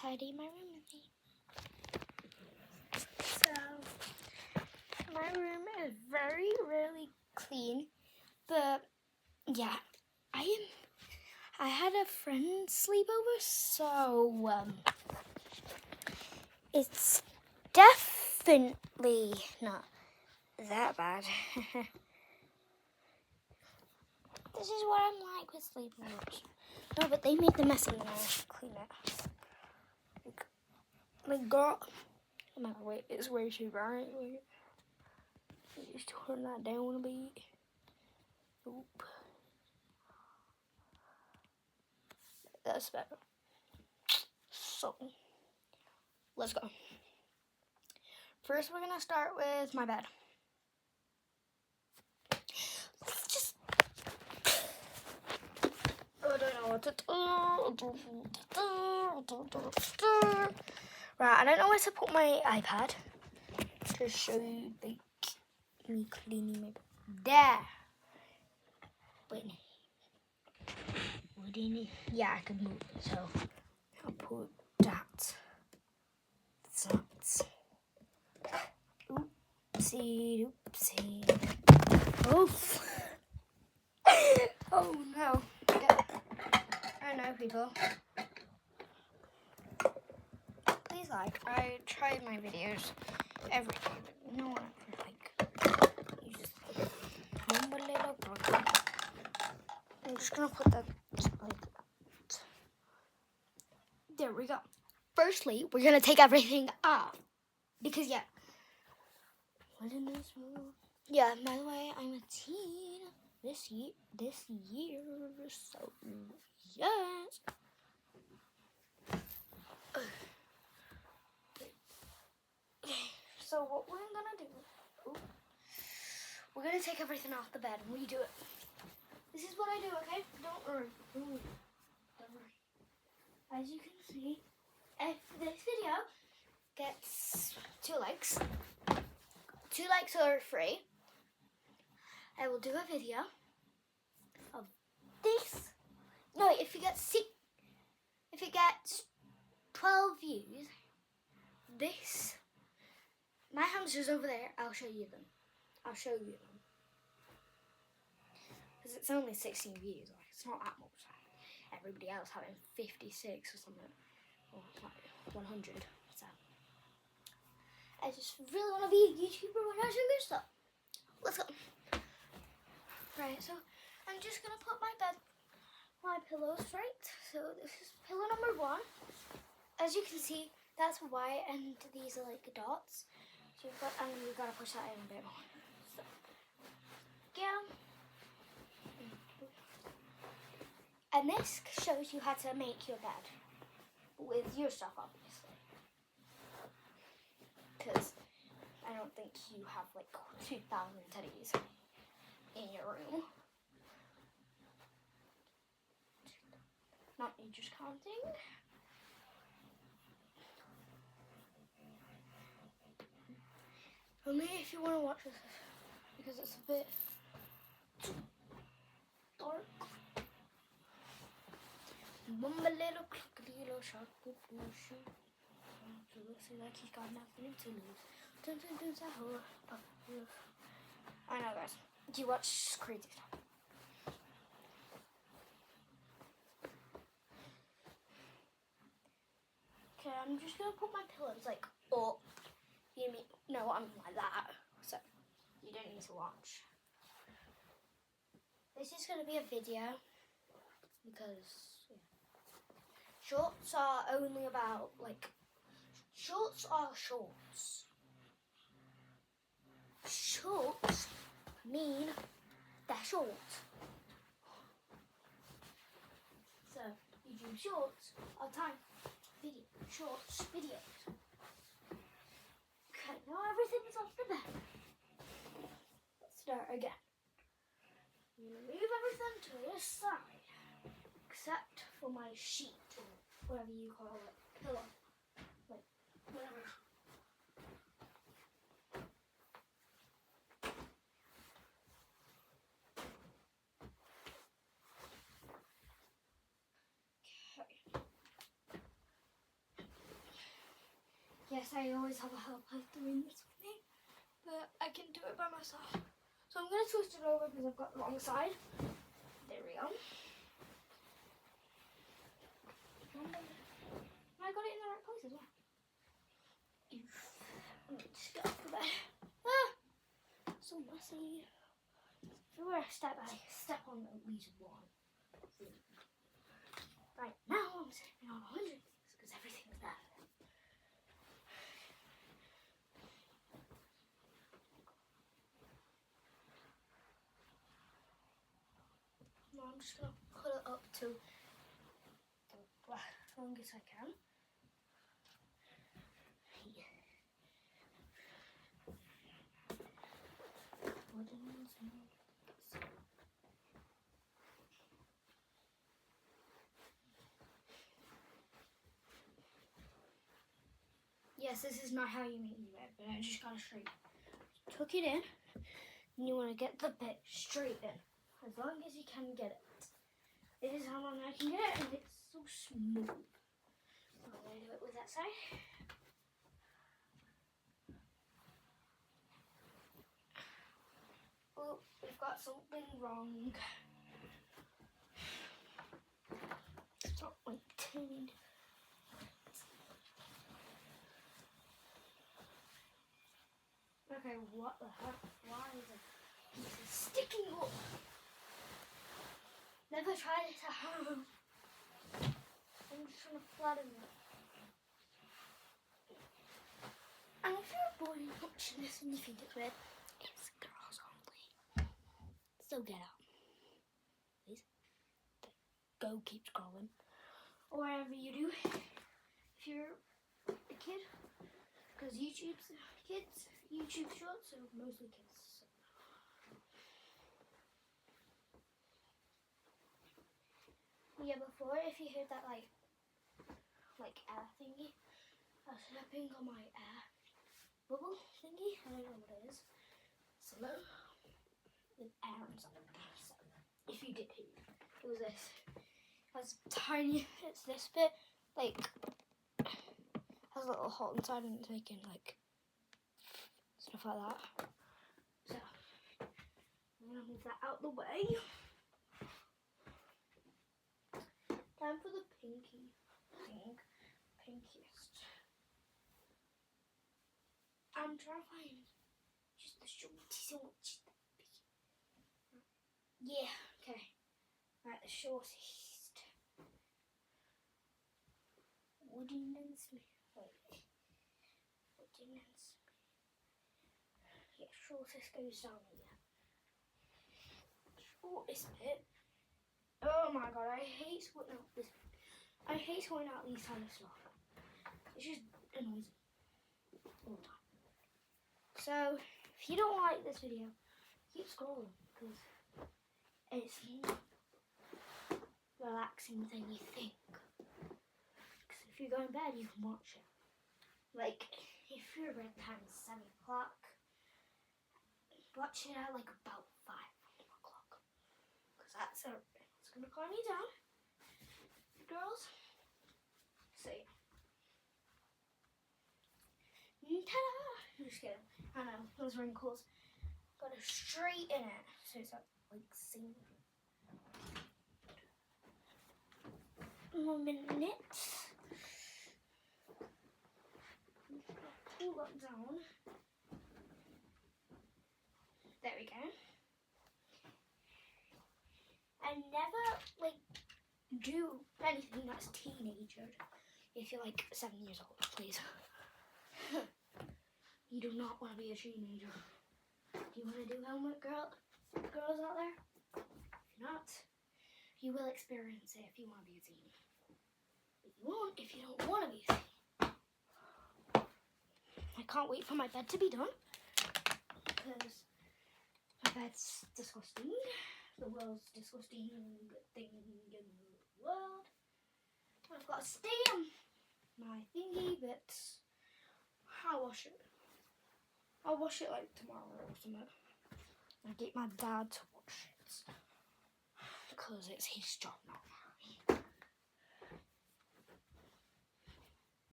tidy my room with me. So, my room is very, really clean. But, yeah, I had a friend sleepover, so, it's definitely not that bad. This is what I'm like with sleepovers. No, but they made the mess and then I have to clean it. Like, girl. Oh my god, wait, it's way too bright. Wait. Just turn that down a bit. Oop. That's better. So, let's go. First, we're gonna start with my bed. I don't know what to do. Right, I don't know where to put my iPad to show you like me cleaning my bed. There. Wait. Yeah, I can move it. So I'll put that. Oopsie, oopsie. Oof. Oh no. Yeah. I know, people. Please like. I try my videos every day, but no one actually like. You just mumble a little program. I'm just gonna put that like that. There we go. Firstly, we're gonna take everything off because what in this room? Yeah, by the way, I'm a teen this year, so yes. So what we're gonna do, we're gonna take everything off the bed and redo it. This is what I do, okay? Don't worry. Don't worry. As you can see, if this video gets 2 likes are free, I will do a video of this. No, if it gets 12 views, this, my hamster's over there, I'll show you them. Because it's only 16 views, like it's not that much. Like everybody else having 56 or something, or like 100. So I just really want to be a YouTuber when I do this stuff. Let's go. Right, so I'm just gonna put my pillows right. So this is pillow number 1. As you can see, that's white and these are like dots. So you've got to push that in a bit more. So, yeah. And this shows you how to make your bed with your stuff, obviously. Because I don't think you have like 2,000 teddies in your room. Not me just counting. Only if you want to watch this, because it's a bit dark. Mumba little little shark shoot. So looks like he's got nothing to lose. I know, guys. Do you watch crazy stuff? Okay, I'm just gonna put my pillows like up. You mean no? I mean like that. So you don't need to watch. This is gonna be a video because shorts are only about like. Shorts are shorts. Shorts mean they're short. So YouTube shorts are time video. Shorts videos. Okay, now everything's off the bed. Let's start again. I'm gonna move everything to this side, except for my sheet or whatever you call it, pillow. Like whatever. guess I always have a helper doing this with me, but I can do it by myself. So I'm going to twist it over because I've got the wrong side. There we go. I got it in the right place as well. Let me just get off the bed. Ah! So messy. Everywhere I step on at least one. Right now I'm stepping on 100 things because everything's there. Now I'm just going to put it up to the longest I can. Yes, this is not how you make your bed, but I just got to straighten it. Tuck it in, and you want to get the bit straight in, as long as you can get it. This is how long I can get it, and it's so smooth. I'm going to do it with that side. Oh, we've got something wrong. It's not like tin. Okay, what the heck? Why is it sticking up? Never tried it at home. I'm just trying to flatten it. And if you're a boy watching this and you think it's weird, it's girls only. So get out. Please. Go keep scrolling. Or whatever you do. If you're a kid. Because YouTube's kids. YouTube shorts, so mostly kids. Yeah, before, if you heard that like air thingy, I was stepping on my air bubble thingy. I don't know what it is. Something with air inside. So, if you did hear it was this. It's tiny. It's this bit, like, has a little hole inside, and it's making like stuff like that. So I'm gonna move that out the way. Time for the pinky thing. Pinkiest. I'm trying to find just the shortest one. Yeah, okay. Right, the shortest. Wooden and Smith. Wait. Wooden and Smith. Yeah, shortest goes down here. Shortest bit. Oh my god, I hate sorting out this. I hate sorting out these kind of stuff. It's just annoys me all the time. So, if you don't like this video, keep scrolling because it's more relaxing than you think. Because if you go in bed, you can watch it. Like, if your bedtime is 7 o'clock, watch it at like about 5 o'clock. Because that's going to calm you down, girls. So, yeah. Ta-da! I'm just kidding. I know, those wrinkles. Gotta straighten it so it's like seen. 1 minute. Pull that down. There we go. And never like do anything that's teenager if you're like 7 years old, please. You do not want to be a teenager. Do you want to do homework, girls out there? If not, you will experience it if you want to be a teen. But you won't if you don't want to be a teen. I can't wait for my bed to be done because my bed's disgusting. The world's disgusting thing in the world. I've got to stay on my thingy, but I'll wash it. I'll wash it like tomorrow or something. I'll get my dad to wash it because it's his job, not mine.